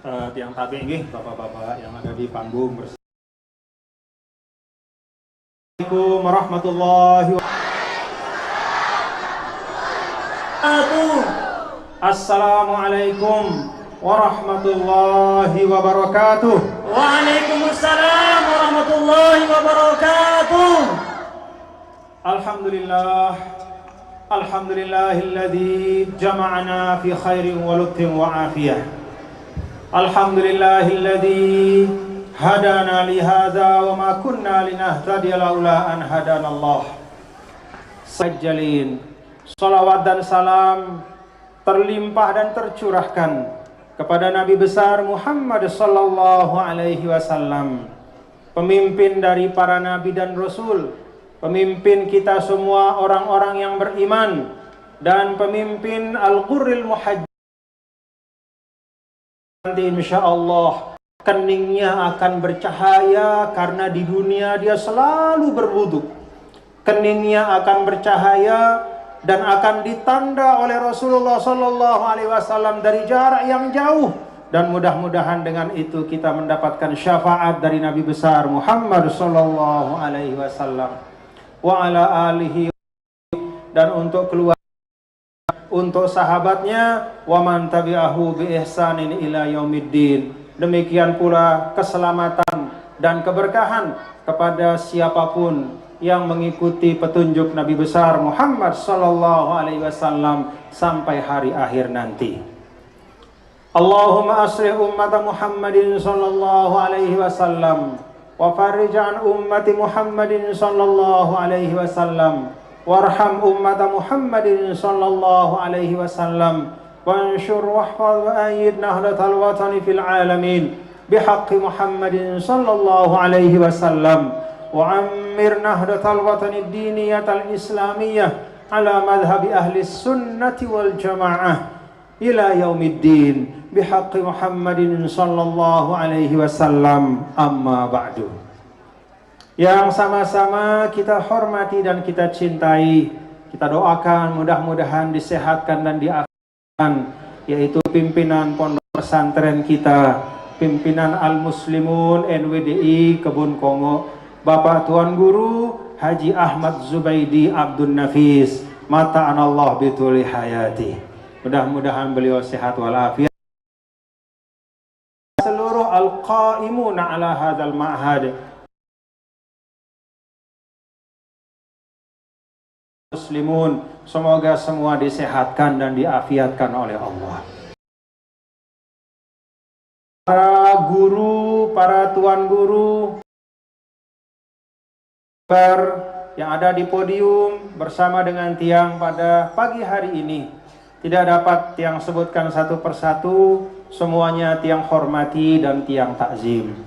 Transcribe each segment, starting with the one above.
Tiang tabi nggih, bapak-bapak yang ada di panggung bersama. Assalamualaikum warahmatullahi wabarakatuh. Assalamualaikum warahmatullahi wabarakatuh. Waalaikumsalam warahmatullahi wabarakatuh. Alhamdulillah, alhamdulillahilladzi jama'ana fi khairin wa lutfin wa afiyah. Alhamdulillahilladzi hadana li hadza wa ma kunna linahtadiya laula an hadanallah. Sajjalin, salawat dan salam terlimpah dan tercurahkan kepada Nabi besar Muhammad sallallahu alaihi wasallam, pemimpin dari para nabi dan rasul, pemimpin kita semua orang-orang yang beriman, dan pemimpin Al-Qurril Muhajjalin. Nanti insyaallah keningnya akan bercahaya karena di dunia dia selalu berwudu. Keningnya akan bercahaya dan akan ditanda oleh Rasulullah sallallahu alaihi wasallam dari jarak yang jauh, dan mudah-mudahan dengan itu kita mendapatkan syafaat dari Nabi besar Muhammad sallallahu alaihi wasallam wa ala alihi, dan untuk keluarga, untuk sahabatnya, wa man tabi'ahu bi ihsanin ila yaumiddin. Demikian pula keselamatan dan keberkahan kepada siapapun yang mengikuti petunjuk Nabi besar Muhammad sallallahu alaihi wasallam sampai hari akhir nanti. Allahumma aslih ummata Muhammadin sallallahu alaihi wasallam wa farrij an ummati Muhammadin sallallahu alaihi wasallam warham ummata Muhammadin sallallahu alaihi wasallam wanshur wahfaz wa ayyid nahlatal watani fil alamin bihaqqi Muhammadin sallallahu alaihi wasallam wa ammir nahlatal watani ad-diniyatal islamiyah ala madhhabi ahli sunnati wal jamaah ila yaumiddin bihaqqi Muhammadin sallallahu alaihi wasallam, amma ba'du. Yang sama-sama kita hormati dan kita cintai, kita doakan mudah-mudahan disehatkan dan diafiatkan, yaitu pimpinan pondok pesantren kita, pimpinan Al-Muslimun NWDI Kebun Kongo, Bapak Tuan Guru Haji Ahmad Zubaidi Abdul Nafis, mata'anallah bituli hayati. Mudah-mudahan beliau sehat walafiat. Seluruh al-qaimuna ala hadzal ma'had Muslimun, semoga semua disehatkan dan diafiatkan oleh Allah. Para guru, para tuan guru yang ada di podium bersama dengan Tiang pada pagi hari ini, tidak dapat Tiang sebutkan satu persatu, semuanya Tiang hormati dan Tiang takzim.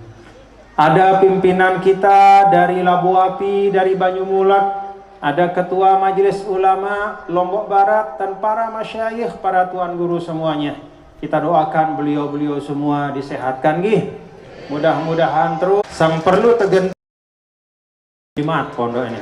Ada pimpinan kita dari Labu Api, dari Banyumulak, ada Ketua Majelis Ulama Lombok Barat, dan para masyayikh, para tuan guru semuanya. Kita doakan beliau-beliau semua disehatkan gih. Mudah-mudahan terus sang perlu tegen jimat pondok ini.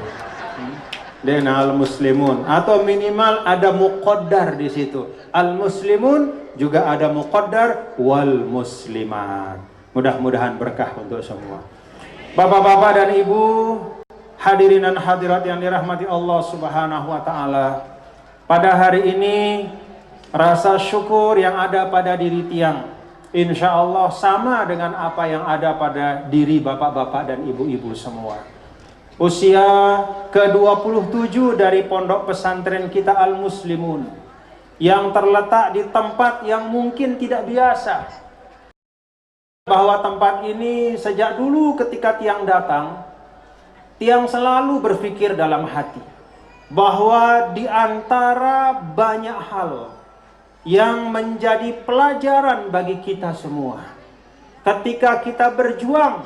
Dan al-muslimun, atau minimal ada muqaddar di situ. Al-muslimun juga ada muqaddar wal muslimat. Mudah-mudahan berkah untuk semua. Bapak-bapak dan ibu, hadirin dan hadirat yang dirahmati Allah Subhanahu wa taala. Pada hari ini rasa syukur yang ada pada diri Tiang insya Allah sama dengan apa yang ada pada diri bapak-bapak dan ibu-ibu semua. Usia ke-27 dari pondok pesantren kita Al-Muslimun, yang terletak di tempat yang mungkin tidak biasa. Bahwa tempat ini sejak dulu ketika Tiang datang, Tiang selalu berpikir dalam hati bahwa di antara banyak hal yang menjadi pelajaran bagi kita semua, ketika kita berjuang,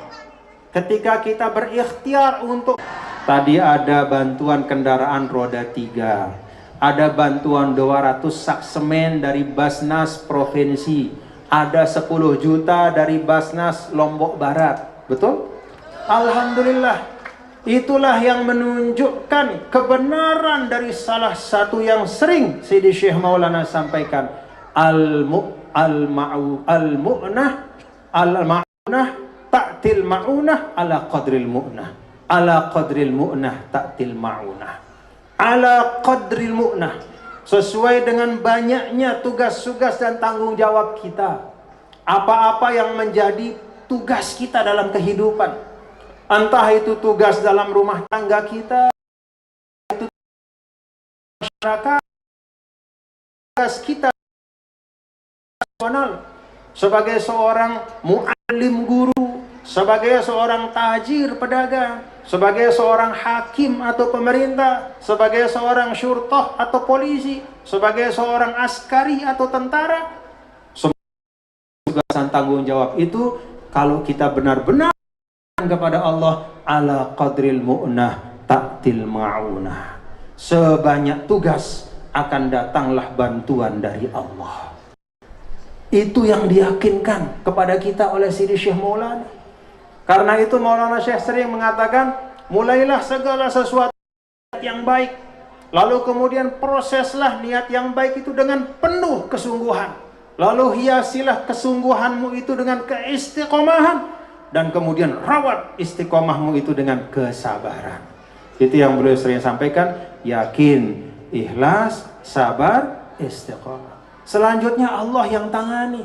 ketika kita berikhtiar untuk, tadi ada bantuan kendaraan roda 3, ada bantuan 200 sak semen dari Basnas Provinsi, ada 10 juta dari Basnas Lombok Barat, betul? Alhamdulillah. Itulah yang menunjukkan kebenaran dari salah satu yang sering Sidi Syekh Maulana sampaikan, al-mu'nah al-ma'unah ta'til ma'unah ala qadril mu'nah, ala qadril mu'nah ta'til ma'unah, ala qadril mu'nah, sesuai dengan banyaknya tugas-tugas dan tanggung jawab kita. Apa-apa yang menjadi tugas kita dalam kehidupan, entah itu tugas dalam rumah tangga kita, itu masyarakat, tugas kita nasional sebagai seorang muallim guru, sebagai seorang tajir pedagang, sebagai seorang hakim atau pemerintah, sebagai seorang syurtah atau polisi, sebagai seorang askari atau tentara. Tugasan tanggung jawab itu kalau kita benar-benar kepada Allah, ala qadril mu'nah ta'til ma'unah, sebanyak tugas akan datanglah bantuan dari Allah. Itu yang diyakinkan kepada kita oleh Sidi Syekh Maulana. Karena itu Maulana Syekh sering mengatakan, mulailah segala sesuatu yang baik, lalu kemudian proseslah niat yang baik itu dengan penuh kesungguhan, lalu hiasilah kesungguhanmu itu dengan keistiqomahan, dan kemudian rawat istiqomahmu itu dengan kesabaran. Itu yang beliau sering sampaikan, yakin, ikhlas, sabar, istiqomah. Selanjutnya Allah yang tangani.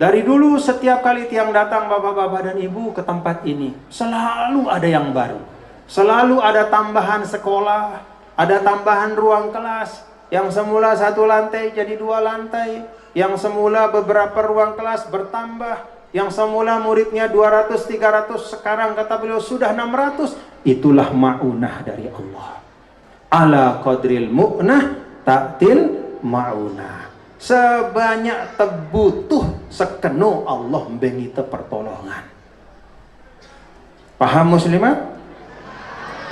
Dari dulu setiap kali tiang datang bapak-bapak dan ibu ke tempat ini, selalu ada yang baru. Selalu ada tambahan sekolah, ada tambahan ruang kelas. Yang semula 1 lantai jadi 2 lantai. Yang semula beberapa ruang kelas bertambah. Yang semula muridnya 200-300, sekarang kata beliau sudah 600. Itulah ma'unah dari Allah. Ala qadril mu'nah ta'til ma'unah. Sebanyak tebutuh sekeno Allah bengita pertolongan. Paham muslimat?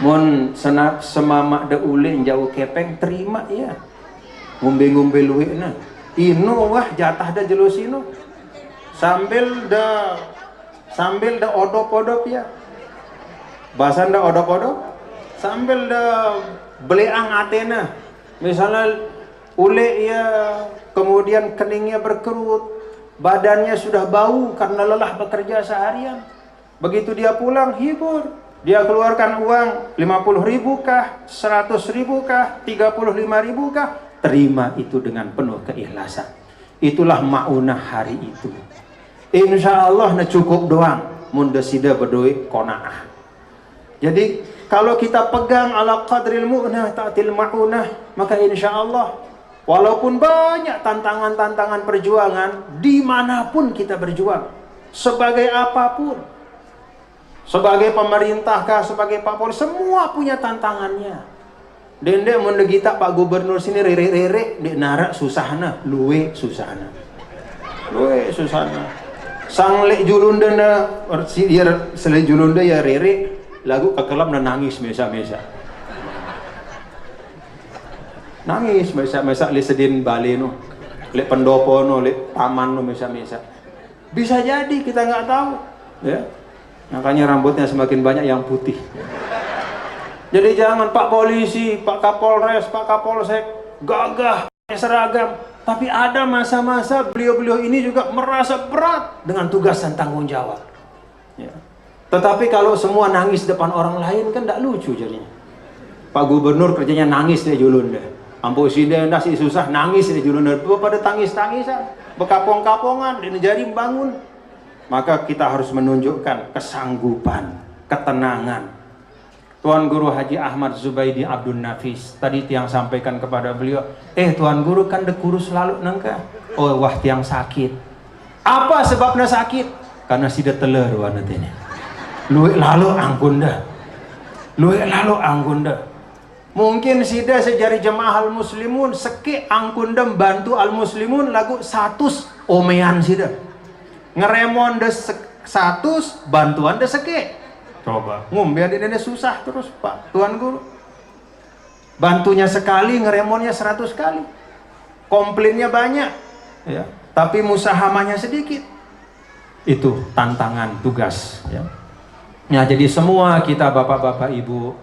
Mun senap semamak de ulin jauh kepeng terima ya. Ngombe-ngombe luwek na. Ino wah jatah da jelus ino. Sambil da odop-odop ya. Bahasan da odop-odop. Sambil da beleang atena. Misalnya ule ya, kemudian keningnya berkerut, badannya sudah bau karena lelah bekerja seharian. Begitu dia pulang, hibur. Dia keluarkan uang 50.000 kah, 100.000 kah, 35.000 kah, terima itu dengan penuh keikhlasan. Itulah ma'unah hari itu. Insya Allah na cukup doang, munda sida berdoi kona'ah. Jadi kalau kita pegang ala qadril mu'nah ta'til ma'unah, maka insya Allah walaupun banyak tantangan-tantangan perjuangan, dimanapun kita berjuang, sebagai apapun, sebagai pemerintah kah, sebagai Pak Polri, semua punya tantangannya. Dende mendegita Pak Gubernur sini rere-rere, dek narak susahna, luwe susahna. Luwe susahna. Sang lek julunda na, dia sele julunda ya rere, lagu kekelap na nangis mesa-mesa. Nangis mesa-mesa le sedin bali no, le pendopo no, le taman no mesa-mesa. Bisa jadi kita nggak tahu, ya. Makanya rambutnya semakin banyak yang putih. Jadi jangan Pak Polisi, Pak Kapolres, Pak Kapolsek gagah seragam, tapi ada masa-masa beliau-beliau ini juga merasa berat dengan tugas dan tanggung jawab. Ya. Tetapi kalau semua nangis depan orang lain kan tidak lucu jadinya. Pak Gubernur kerjanya nangis deh julun deh. Ambo sida nasi susah nangis di julun pada tangis-tangisan, bekapong-kapongan di jari bangun. Maka kita harus menunjukkan kesanggupan, ketenangan. Tuan Guru Haji Ahmad Zubaidi Abdul Nafis tadi tiang sampaikan kepada beliau, Tuan Guru kan dekuru selalu nengka. Oh wah tiang sakit. Apa sebabnya sakit? Karena sida teler wanatanya. Luwe lalu anggun dah. Luwe lalu anggun dah. Mungkin sida sejari jemaah al-muslimun seke angkundem bantu al-muslimun lagu 100 omean sida. Ngeremon de 100 bantuan de seke. Coba ngombe adene susah terus Pak Tuan Guru. Bantunya sekali ngeremonnya 100 kali. Komplainnya banyak ya, tapi musahamanya sedikit. Itu tantangan tugas ya. Nah, jadi semua kita bapak-bapak ibu,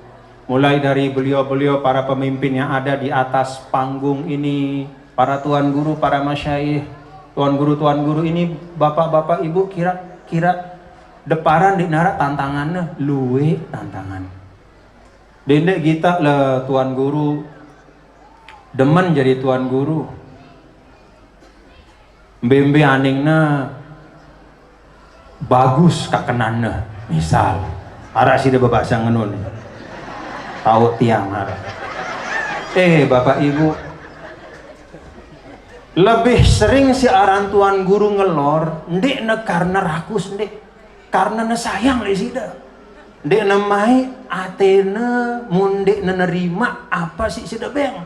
mulai dari beliau-beliau para pemimpin yang ada di atas panggung ini, para tuan guru, para masyayikh, Tuan guru ini, bapak-bapak ibu, kira deparan di nara tantangannya luwe tantangan. Dendek kita le tuan guru demen jadi tuan guru. Bembe aningna bagus kakenanna, misal ara sida babasa ngenun. Tahu tiang ara. Bapak ibu, lebih sering si aran tuan guru ngelor, ndek ne karena rakus, ndek karena ne sayang le sida. Ndek ne mai atene mun ndek ne nerima apa sih sida beng.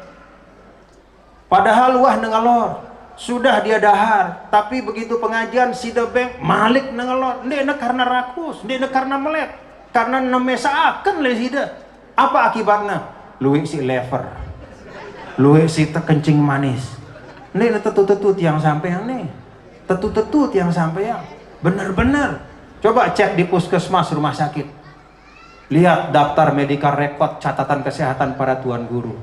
Padahal wah ne ngelor, sudah dia dahar, tapi begitu pengajian sida beng malik ne ngelor, ndek ne karena rakus, ndek ne karena melek, karena ne mesaakeun le sida. Apa akibatnya? Luwih si lever, luwih si kencing manis. Nih tetut yang sampean nih, tetut yang sampean, bener-bener. Coba cek di puskesmas rumah sakit, lihat daftar medical record catatan kesehatan para tuan guru.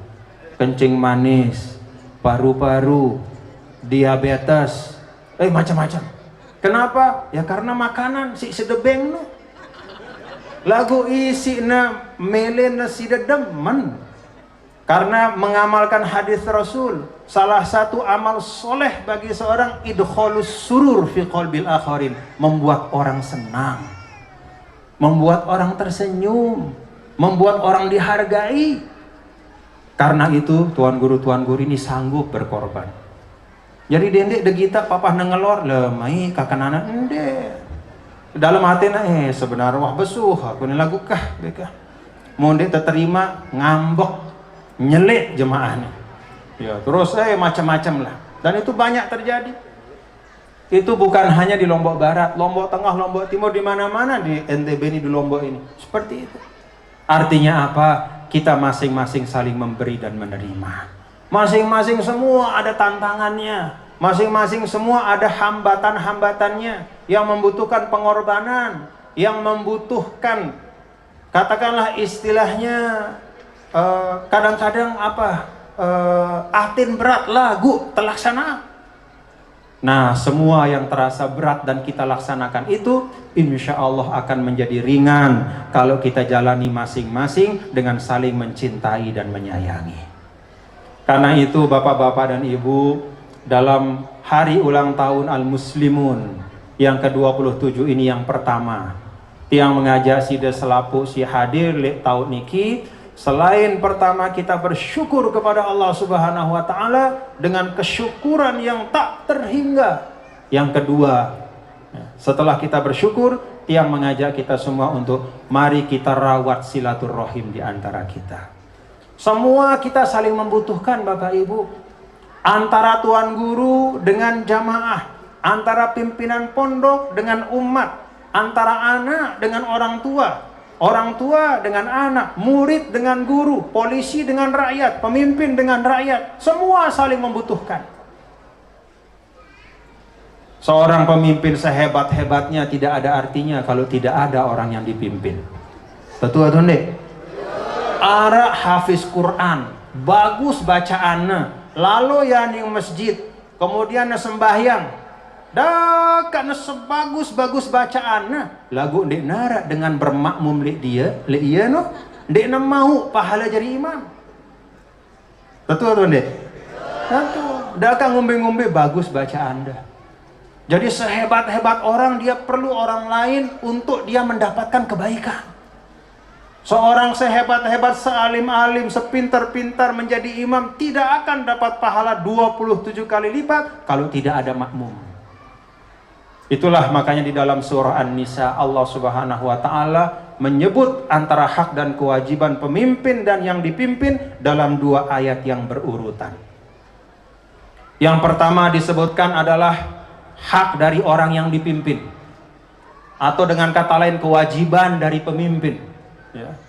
Kencing manis, paru-paru, diabetes, macam-macam. Kenapa? Ya karena makanan si sedebeng no. Lagu isi na melen na si dedemen. Karena mengamalkan hadis Rasul, salah satu amal soleh bagi seorang idkhalus surur fi qalbil akharin, membuat orang senang, membuat orang tersenyum, membuat orang dihargai. Karena itu tuan guru ini sanggup berkorban. Jadi dendek degita papa nengelor lemai kakanana ende. Dalam hatinya sebenarnya wah besuh aku ini lagu kah beka. Mau ndek terima ngambek nyelek jemaahnya, ya terus macam-macam lah, dan itu banyak terjadi. Itu bukan hanya di Lombok Barat, Lombok Tengah, Lombok Timur, di mana-mana di NTB ini, di Lombok ini seperti itu. Artinya apa? Kita masing-masing saling memberi dan menerima. Masing-masing semua ada tantangannya, masing-masing semua ada hambatan-hambatannya yang membutuhkan pengorbanan, yang membutuhkan, katakanlah istilahnya, kadang-kadang atin berat lagu terlaksana. Nah, semua yang terasa berat dan kita laksanakan itu insya Allah akan menjadi ringan kalau kita jalani masing-masing dengan saling mencintai dan menyayangi. Karena itu bapak-bapak dan ibu, dalam hari ulang tahun Al-Muslimun yang ke-27 ini yang pertama, tiang mengajak sida selapu si hadir lek tahun niki. Selain pertama kita bersyukur kepada Allah Subhanahu wa Ta'ala dengan kesyukuran yang tak terhingga. Yang kedua, setelah kita bersyukur, tiang mengajak kita semua untuk mari kita rawat silaturahim di antara kita. Semua kita saling membutuhkan Bapak Ibu. Antara tuan guru dengan jamaah, antara pimpinan pondok dengan umat, antara anak dengan orang tua dengan anak, murid dengan guru, polisi dengan rakyat, pemimpin dengan rakyat, semua saling membutuhkan. Seorang pemimpin sehebat-hebatnya tidak ada artinya kalau tidak ada orang yang dipimpin. Betul atau enggak? Ara hafiz Quran, bagus bacaannya, lalu yang masjid, kemudian sembahyang, dah sebagus-bagus bacaan lagu ndek nara dengan bermakmum lek dia lek iya no ndek na mau pahala jadi imam. Betul atau ndek? Betul. Dah kan ngombe-ngombe bagus bacaan dah. Jadi sehebat-hebat orang dia perlu orang lain untuk dia mendapatkan kebaikan. Seorang sehebat-hebat, sealim-alim, sepintar-pintar menjadi imam tidak akan dapat pahala 27 kali lipat kalau tidak ada makmum. Itulah makanya di dalam surah An-Nisa Allah Subhanahu wa Ta'ala menyebut antara hak dan kewajiban pemimpin dan yang dipimpin dalam dua ayat yang berurutan. Yang pertama disebutkan adalah hak dari orang yang dipimpin, atau dengan kata lain kewajiban dari pemimpin, ya.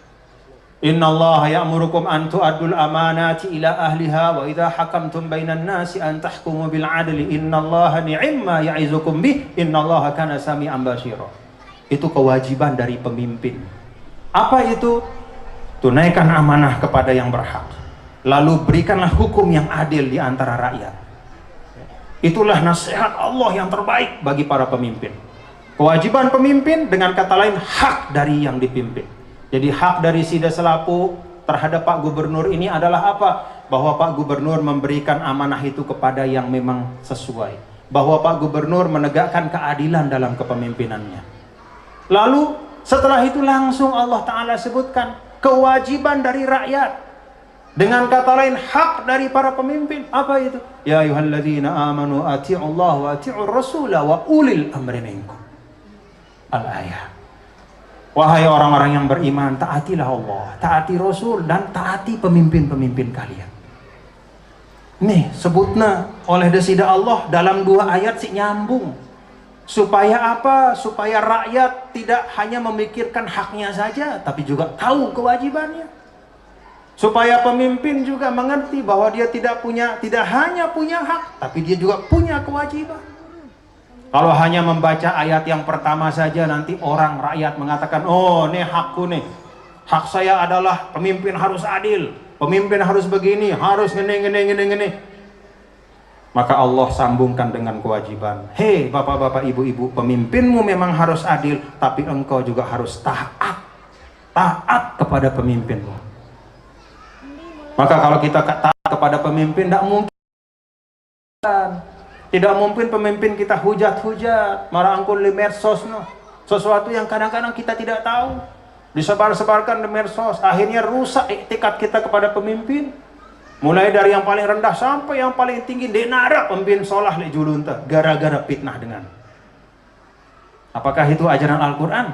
Innallaha ya'murukum an tu'addul amanati ila ahliha wa idza hakamtum bainan nasi an tahkumu bil adli innallaha ni'ma ya'izukum bih innallaha kana sami'an basira. Itu kewajiban dari pemimpin. Apa itu? Tunaikan amanah kepada yang berhak, lalu berikanlah hukum yang adil di antara rakyat. Itulah nasihat Allah yang terbaik bagi para pemimpin. Kewajiban pemimpin, dengan kata lain hak dari yang dipimpin. Jadi hak dari Sida Selapu terhadap Pak Gubernur ini adalah apa? Bahwa Pak Gubernur memberikan amanah itu kepada yang memang sesuai. Bahwa Pak Gubernur menegakkan keadilan dalam kepemimpinannya. Lalu setelah itu langsung Allah Ta'ala sebutkan kewajiban dari rakyat. Dengan kata lain hak dari para pemimpin. Apa itu? Ya ayyuhalladzina amanu ati'ullah wa ati'ur rasula wa ulil amri minkum. Al-ayah. Wahai orang-orang yang beriman, taatilah Allah, taati Rasul, dan taati pemimpin-pemimpin kalian. Nih sebutnya oleh desida Allah dalam 2 ayat sih nyambung. Supaya apa? Supaya rakyat tidak hanya memikirkan haknya saja, tapi juga tahu kewajibannya. Supaya pemimpin juga mengerti bahwa dia tidak hanya punya hak, tapi dia juga punya kewajiban. Kalau hanya membaca ayat yang pertama saja, nanti orang rakyat mengatakan, oh ini hakku nih, hak saya adalah pemimpin harus adil, pemimpin harus begini, harus gini. Maka Allah sambungkan dengan kewajiban. Hei bapak-bapak, ibu-ibu, pemimpinmu memang harus adil, tapi engkau juga harus taat kepada pemimpinmu. Maka kalau kita taat kepada pemimpin, tidak mungkin pemimpin kita hujat-hujat, marangkul di medsos, no. Sesuatu yang kadang-kadang kita tidak tahu, disebar-sebarkan di medsos, akhirnya rusak iktikad kita kepada pemimpin. Mulai dari yang paling rendah sampai yang paling tinggi, denara pemimpin solah le julunta, gara-gara fitnah dengan. Apakah itu ajaran Al-Quran?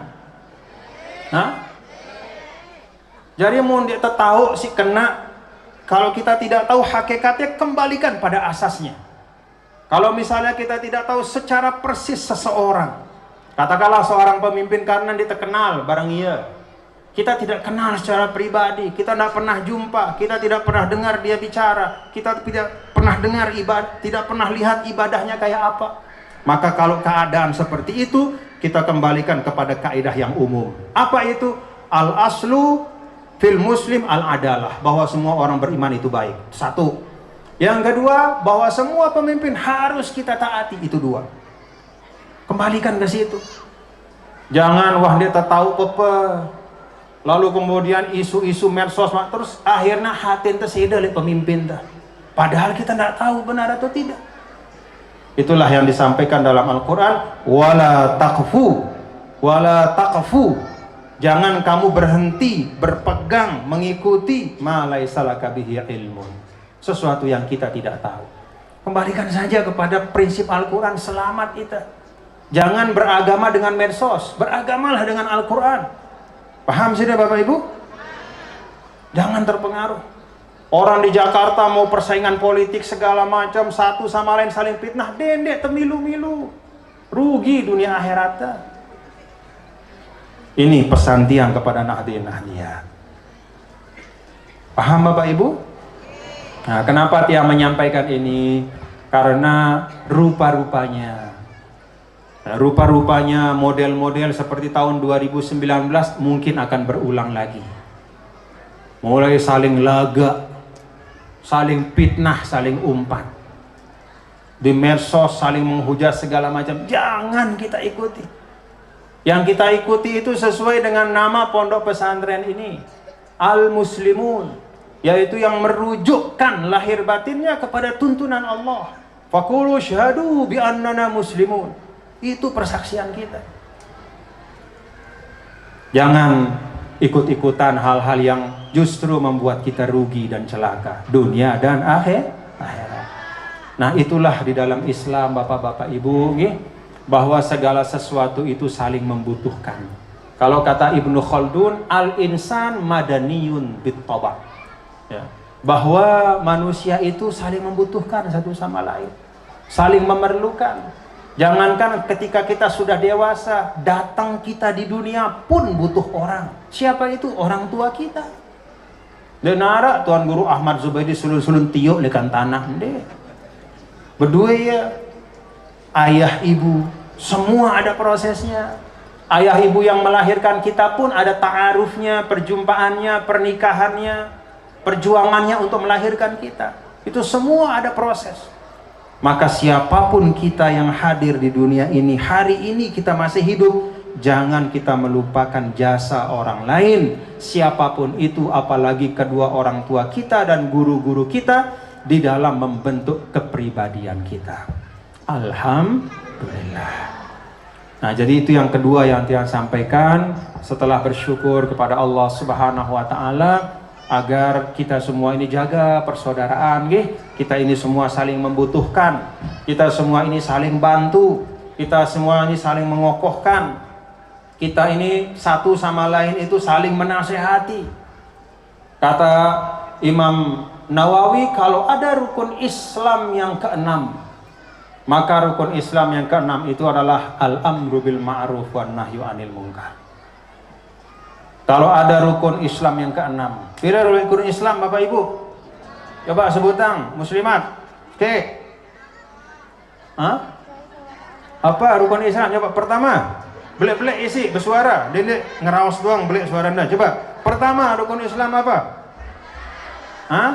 Jadi mau dia tahu sih kena. Kalau kita tidak tahu hakikatnya, kembalikan pada asasnya. Kalau misalnya kita tidak tahu secara persis seseorang, katakanlah seorang pemimpin karena dia terkenal, barang iya. Kita tidak kenal secara pribadi, kita tidak pernah jumpa, kita tidak pernah dengar dia bicara, kita tidak pernah dengar tidak pernah lihat ibadahnya kayak apa. Maka kalau keadaan seperti itu, kita kembalikan kepada kaidah yang umum. Apa itu? Al-aslu fil muslim al-adalah, bahwa semua orang beriman itu baik. 1. Yang kedua, bahwa semua pemimpin harus kita taati. Itu 2. Kembalikan ke situ. Jangan wah dia tahu pepe, lalu kemudian isu-isu medsos, terus akhirnya hati ente sida oleh pemimpin dah. Padahal kita tidak tahu benar atau tidak. Itulah yang disampaikan dalam Al-Quran, wala taqfu. Jangan kamu berhenti berpegang mengikuti ma laisa laka bihi ilmun, sesuatu yang kita tidak tahu. Kembalikan saja kepada prinsip Al-Quran, selamat kita. Jangan beragama dengan medsos, beragamalah dengan Al-Quran. Paham sudah Bapak Ibu? Jangan terpengaruh. Orang di Jakarta mau persaingan politik segala macam, satu sama lain saling fitnah, dendek temilu-milu, rugi dunia akhiratnya. Ini pesan tiang kepada nahdien-nahdiyat. Paham Bapak Ibu? Nah, kenapa tiang menyampaikan ini? Karena rupa-rupanya model-model seperti tahun 2019 mungkin akan berulang lagi. Mulai saling laga, saling fitnah, saling umpat di medsos, saling menghujat segala macam. Jangan kita ikuti. Yang kita ikuti itu sesuai dengan nama pondok pesantren ini, Al-Muslimun, yaitu yang merujukkan lahir batinnya kepada tuntunan Allah. Faqulu syahadu bi annana muslimun. Itu persaksian kita. Jangan ikut-ikutan hal-hal yang justru membuat kita rugi dan celaka dunia dan akhirat. Nah, itulah di dalam Islam Bapak-bapak Ibu, bahwa segala sesuatu itu saling membutuhkan. Kalau kata Ibnu Khaldun, al-insan madaniyun bit-taba', ya, bahwa manusia itu saling membutuhkan satu sama lain, saling memerlukan. Jangankan ketika kita sudah dewasa, datang kita di dunia pun butuh orang. Siapa itu? Orang tua kita. Denara Tuan Guru Ahmad Zubaidi sulun-sulun tiuk lekan tanah deh. Berdua ya, ayah ibu semua ada prosesnya. Ayah ibu yang melahirkan kita pun ada ta'arufnya, perjumpaannya, pernikahannya, perjuangannya untuk melahirkan kita. Itu semua ada proses. Maka siapapun kita yang hadir di dunia ini, hari ini kita masih hidup, jangan kita melupakan jasa orang lain, siapapun itu, apalagi kedua orang tua kita dan guru-guru kita di dalam membentuk kepribadian kita. Alhamdulillah. Nah, jadi itu yang kedua yang Tiang sampaikan setelah bersyukur kepada Allah Subhanahu wa taala agar kita semua ini jaga persaudaraan, kita ini semua saling membutuhkan, kita semua ini saling bantu, kita semua ini saling mengokohkan, kita ini satu sama lain itu saling menasehati. Kata Imam Nawawi, kalau ada rukun Islam yang keenam, maka rukun Islam yang keenam itu adalah al-amru bil ma'ruf wan nahyu 'anil munkar. Kalau ada rukun Islam yang keenam, kira rukun Islam Bapak Ibu? Coba sebutang, muslimat. Oke. Hah? Apa rukun Islam? Coba pertama, belek-belek isi bersuara, dia ngeraos doang belek suara anda. Coba pertama rukun Islam apa? Hah?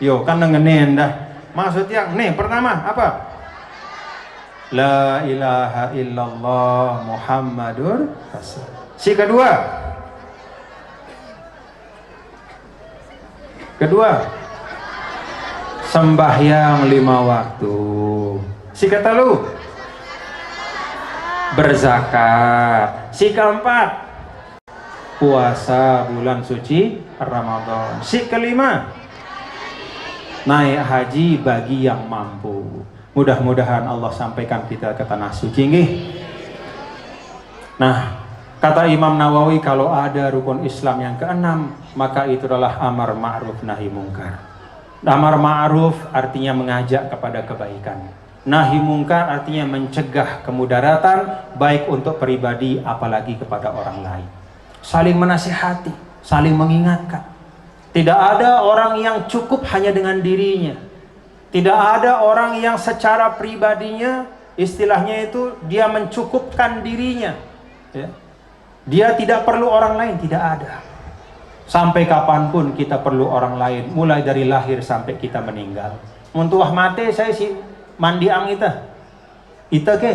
Yo kan nengenin dah. Maksudnya nih pertama apa? La ilaha illallah Muhammadur Rasul. Si kedua sembahyang 5 waktu. Si ketelu berzakat. Si keempat puasa bulan suci Ramadan. Si kelima naik haji bagi yang mampu. Mudah-mudahan Allah sampaikan kita ke tanah suci nggih. Nah, kata Imam Nawawi, kalau ada rukun Islam yang keenam, maka itu adalah amar ma'ruf nahi mungkar. Amar ma'ruf artinya mengajak kepada kebaikan. Nahi mungkar artinya mencegah kemudaratan, baik untuk pribadi apalagi kepada orang lain. Saling menasihati, saling mengingatkan. Tidak ada orang yang cukup hanya dengan dirinya. Tidak ada orang yang secara pribadinya, istilahnya itu dia mencukupkan dirinya. Ya. Dia tidak perlu orang lain, tidak ada. Sampai kapanpun kita perlu orang lain, mulai dari lahir sampai kita meninggal. Muntuah mate saya si mandiang ita ke?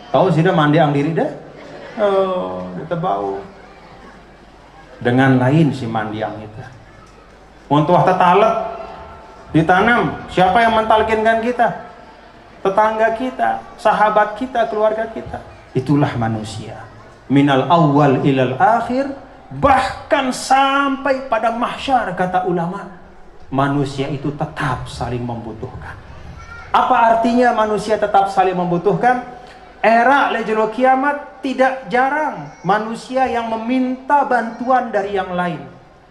Tahu sih dah mandiang diri dah? Oh, kita bau. Dengan lain si mandiang itu. Muntuah tetalet ditanam, siapa yang mentalkinkan kita? Tetangga kita, sahabat kita, keluarga kita. Itulah manusia. Minal awal ilal akhir, bahkan sampai pada mahsyar, kata ulama, manusia itu tetap saling membutuhkan. Apa artinya manusia tetap saling membutuhkan? Era lejelo kiamat tidak jarang manusia yang meminta bantuan dari yang lain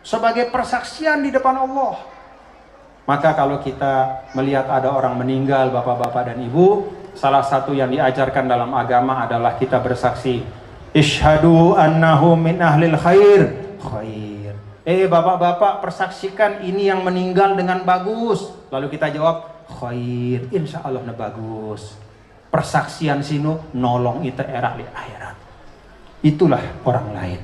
sebagai persaksian di depan Allah. Maka kalau kita melihat ada orang meninggal, bapak-bapak dan ibu, salah satu yang diajarkan dalam agama adalah kita bersaksi, Ishhadu annahu min ahlil khair. Khair. Bapak-bapak persaksikan ini yang meninggal dengan bagus. Lalu kita jawab khair. Insya Allah na bagus. Persaksian sinu nolong ita era di akhirat. Itulah orang lain.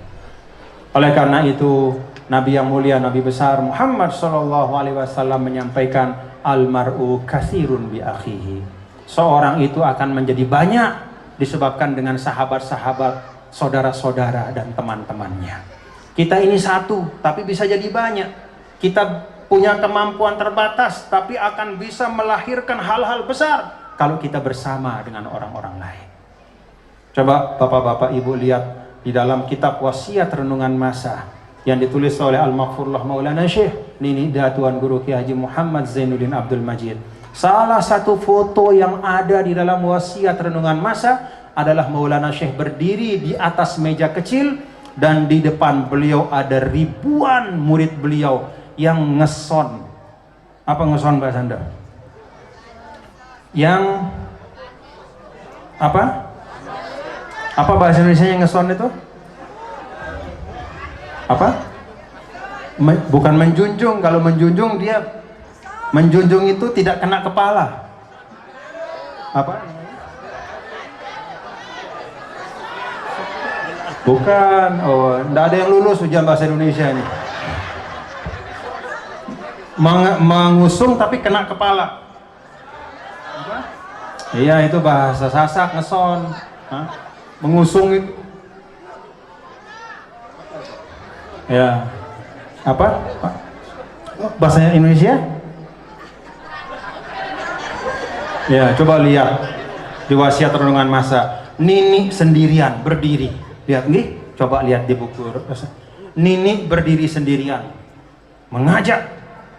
Oleh karena itu Nabi yang mulia, Nabi besar Muhammad SAW menyampaikan almar'u katsirun bi akhihi. Seorang itu akan menjadi banyak disebabkan dengan sahabat-sahabat, saudara-saudara dan teman-temannya. Kita ini satu, tapi bisa jadi banyak. Kita punya kemampuan terbatas, tapi akan bisa melahirkan hal-hal besar kalau kita bersama dengan orang-orang lain. Coba bapak-bapak ibu lihat di dalam kitab wasiat renungan masa yang ditulis oleh Al-Maghfurullah Maulana Syekh Nini Tuan Guru Ki Haji Muhammad Zainuddin Abdul Majid. Salah satu foto yang ada di dalam wasiat renungan masa adalah Maulana Syekh berdiri di atas meja kecil dan di depan beliau ada ribuan murid beliau yang ngeson. Apa ngeson bahasa Anda? Yang apa? Apa bahasa Indonesia yang ngeson itu? Apa? Bukan menjunjung. Kalau menjunjung dia menjunjung itu tidak kena kepala. Apa? Bukan. Oh, enggak ada yang lulus ujian bahasa Indonesia ini. Mengusung tapi kena kepala. Apa? Iya, itu bahasa Sasak, ngeson. Hah? Mengusung itu. Ya. Apa? Bahasa Indonesia? Ya, coba lihat di wasiat renungan masa. Nini sendirian berdiri. Lihat nih, coba lihat di buku. Nini berdiri sendirian, mengajak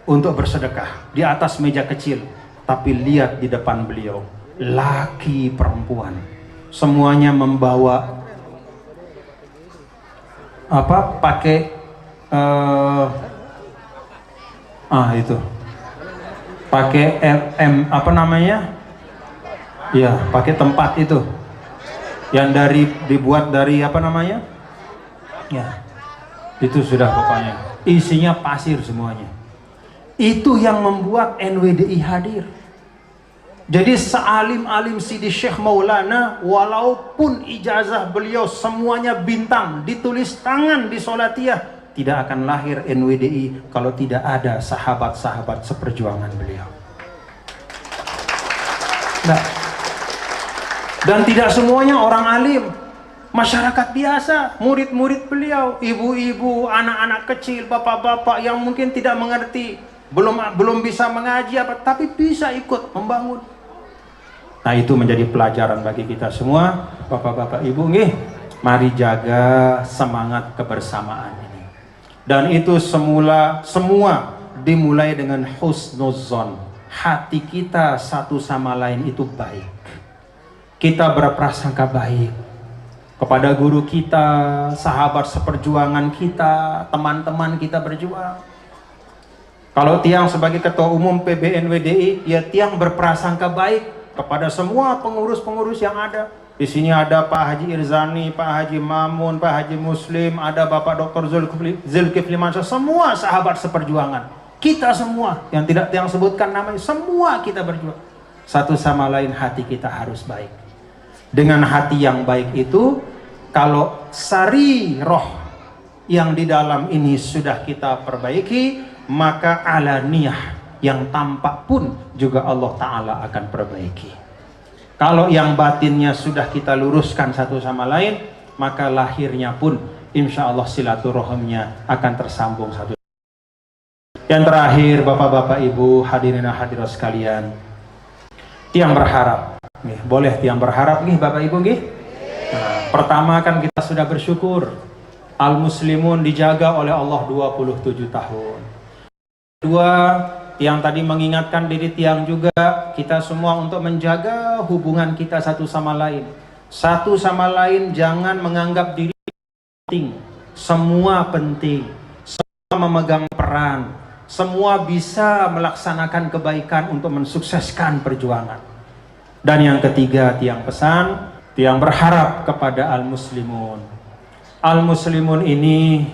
untuk bersedekah di atas meja kecil, tapi lihat di depan beliau, laki perempuan semuanya membawa apa, pakai itu pakai apa namanya ya, pakai tempat itu yang dibuat dari apa namanya ya, itu sudah pokoknya isinya pasir semuanya. Itu yang membuat NWDI hadir. Jadi sealim-alim Sidi Syekh Maulana, walaupun ijazah beliau semuanya bintang, ditulis tangan di Solatiyah, tidak akan lahir NWDI kalau tidak ada sahabat-sahabat seperjuangan beliau. Nah, dan tidak semuanya orang alim, masyarakat biasa, murid-murid beliau, ibu-ibu, anak-anak kecil, bapak-bapak yang mungkin tidak mengerti, belum bisa mengaji apa, tapi bisa ikut membangun. Nah, itu menjadi pelajaran bagi kita semua, bapak-bapak, ibu, mari jaga semangat kebersamaan ini. Dan itu semua dimulai dengan husnuzon. Hati kita satu sama lain itu baik. Kita berprasangka baik kepada guru kita, sahabat seperjuangan kita, teman-teman kita berjuang. Kalau Tiang sebagai ketua umum PBNWDI, ya Tiang berprasangka baik kepada semua pengurus-pengurus yang ada. Di sini ada Pak Haji Irzani, Pak Haji Mamun, Pak Haji Muslim, ada Bapak Dr. Zulkifli Mansur, semua sahabat seperjuangan. Kita semua yang tidak Tiang sebutkan namanya, semua kita berjuang. Satu sama lain hati kita harus baik. Dengan hati yang baik itu, kalau sari roh yang di dalam ini sudah kita perbaiki, maka alaniyah yang tampak pun juga Allah Ta'ala akan perbaiki. Kalau yang batinnya sudah kita luruskan satu sama lain, maka lahirnya pun insya Allah silaturahimnya akan tersambung satu. Yang terakhir, bapak-bapak, ibu, hadirin dan hadirat sekalian, Tiang berharap, boleh Tiang berharap bapak ibu Nah, pertama kan kita sudah bersyukur Al-Muslimun dijaga oleh Allah 27 tahun. Kedua, Tiang tadi mengingatkan diri Tiang juga, kita semua untuk menjaga hubungan kita satu sama lain. Satu sama lain jangan menganggap diri penting. Semua penting. Semua memegang peran. Semua bisa melaksanakan kebaikan untuk mensukseskan perjuangan. Dan yang ketiga, Tiang pesan, Tiang berharap kepada Al-Muslimun. Al-Muslimun ini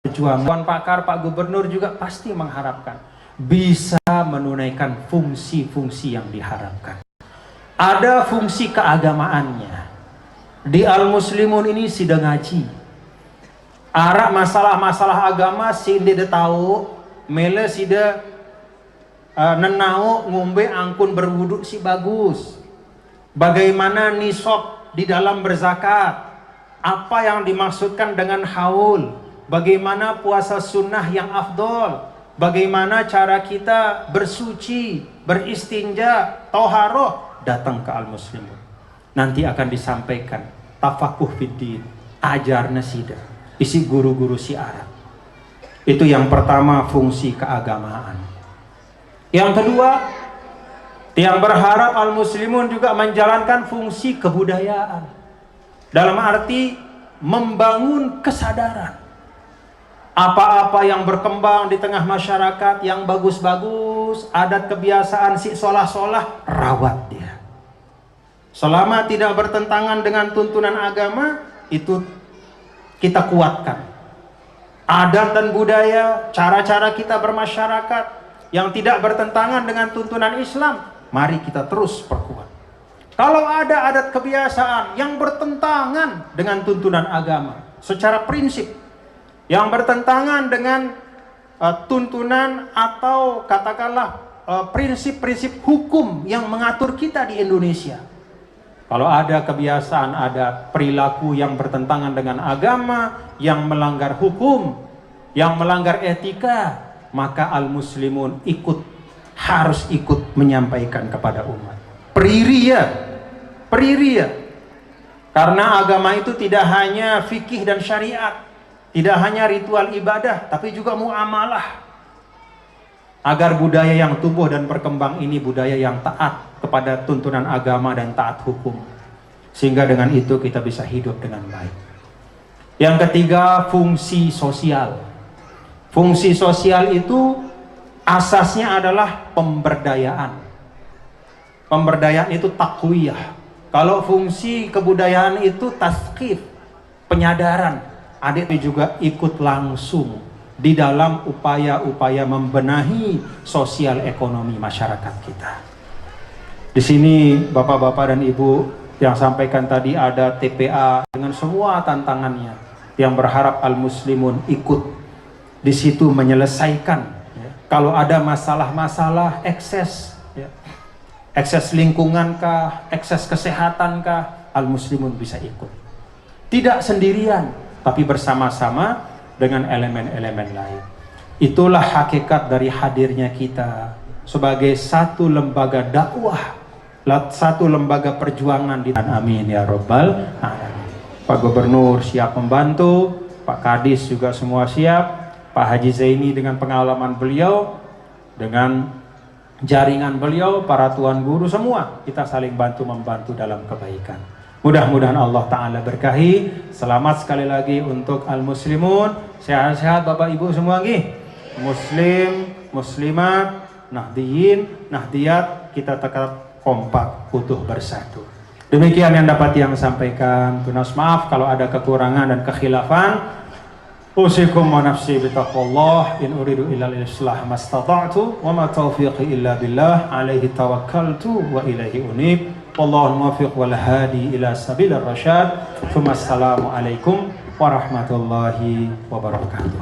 perjuangan pakar, Pak Gubernur juga pasti mengharapkan bisa menunaikan fungsi-fungsi yang diharapkan. Ada fungsi keagamaannya. Di Al-Muslimun ini sidang ngaji. Arak masalah-masalah agama sinde de tahu, mele sida nenau ngombe angkun berwuduk si bagus. Bagaimana nisab di dalam berzakat? Apa yang dimaksudkan dengan haul? Bagaimana puasa sunnah yang afdol? Bagaimana cara kita bersuci, beristinja, toharoh? Datang ke Al-Muslimun. Nanti akan disampaikan tafakuh fiddin, ajarna sida, isi guru-guru si Arab. Itu yang pertama, fungsi keagamaan. Yang kedua, Tiang berharap Al-Muslimun juga menjalankan fungsi kebudayaan. Dalam arti membangun kesadaran. Apa-apa yang berkembang di tengah masyarakat yang bagus-bagus, adat kebiasaan si solah-solah, rawat dia. Selama tidak bertentangan dengan tuntunan agama, itu kita kuatkan. Adat dan budaya, cara-cara kita bermasyarakat yang tidak bertentangan dengan tuntunan Islam, mari kita terus perkuat. Kalau ada adat kebiasaan yang bertentangan dengan tuntunan agama, secara prinsip, yang bertentangan dengan tuntunan atau katakanlah prinsip-prinsip hukum yang mengatur kita di Indonesia. Kalau ada kebiasaan, ada perilaku yang bertentangan dengan agama, yang melanggar hukum, yang melanggar etika, maka al-muslimun harus ikut menyampaikan kepada umat. Periria. Karena agama itu tidak hanya fikih dan syariat, tidak hanya ritual ibadah, tapi juga muamalah. Agar budaya yang tumbuh dan berkembang ini budaya yang taat kepada tuntunan agama dan taat hukum, sehingga dengan itu kita bisa hidup dengan baik. Yang ketiga, fungsi sosial. Fungsi sosial itu asasnya adalah pemberdayaan. Pemberdayaan itu takwiyah. Kalau fungsi kebudayaan itu tasqif, penyadaran. Adik juga ikut langsung di dalam upaya-upaya membenahi sosial ekonomi masyarakat kita. Di sini bapak-bapak dan ibu yang sampaikan tadi ada TPA dengan semua tantangannya, yang berharap al-muslimun ikut di situ menyelesaikan. Kalau ada masalah-masalah ekses, ekses lingkungan kah, ekses kesehatan kah, al-muslimun bisa ikut. Tidak sendirian, tapi bersama-sama dengan elemen-elemen lain. Itulah hakikat dari hadirnya kita sebagai satu lembaga dakwah, satu lembaga perjuangan di tanah. Amin ya Rabbal alamin. Pak Gubernur siap membantu, Pak Kadis juga semua siap, Pak Haji Zaini dengan pengalaman beliau, dengan jaringan beliau, para tuan guru semua, kita saling bantu-membantu dalam kebaikan. Mudah-mudahan Allah Ta'ala berkahi. Selamat sekali lagi untuk al-muslimun. Sehat-sehat Bapak Ibu semua nggih. Muslim, muslimat, nahdiyin, nahdiyat, kita tetap kompak, utuh bersatu. Demikian yang dapat yang sampaikan. Tunas maaf kalau ada kekurangan dan kekhilafan. Usikum wa nafsi bitaqwallah, in uridu illa al-islah mastata'tu wa ma taufiqi illa billah, alaihi tawakkaltu wa ilaihi unib. Wallahu muwaffiq wal hadi ila sabilir rasyad. Assalamualaikum warahmatullahi wabarakatuh.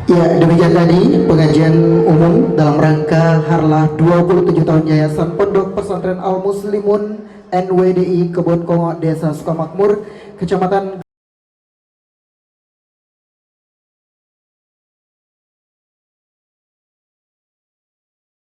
Ya, demikian tadi pengajian umum dalam rangka Harlah 27 tahun Yayasan Pondok Pesantren Al Muslimun NWDI Kebon Kongo, Desa Sukamakmur, Kecamatan